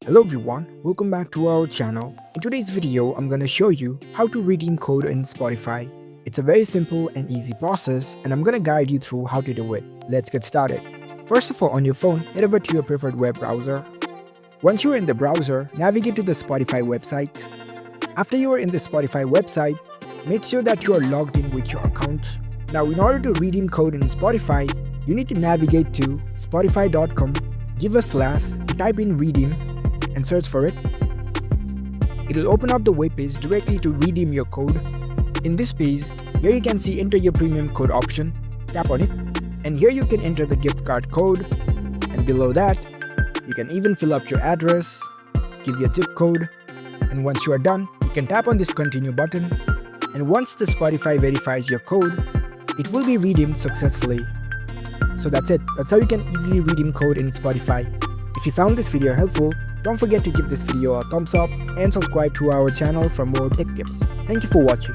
Hello everyone, welcome back to our channel. In today's video, I'm gonna show you how to redeem code in Spotify. It's a very simple and easy process and I'm gonna guide you through how to do it. Let's get started. First of all, on your phone, head over to your preferred web browser. Once you're in the browser, navigate to the Spotify website. After you are in the Spotify website, make sure that you are logged in with your account. Now, in order to redeem code in Spotify, you need to navigate to spotify.com, give a slash, type in redeem, and search for it. It'll open up the web page directly to redeem your code. In this page, here you can see enter your premium code option. Tap on it, and here you can enter the gift card code. And below that, you can even fill up your address, give your zip code, and once you are done, you can tap on this continue button. And once the Spotify verifies your code, it will be redeemed successfully. So that's it. That's how you can easily redeem code in Spotify. If you found this video helpful, don't forget to give this video a thumbs up and subscribe to our channel for more tech tips. Thank you for watching.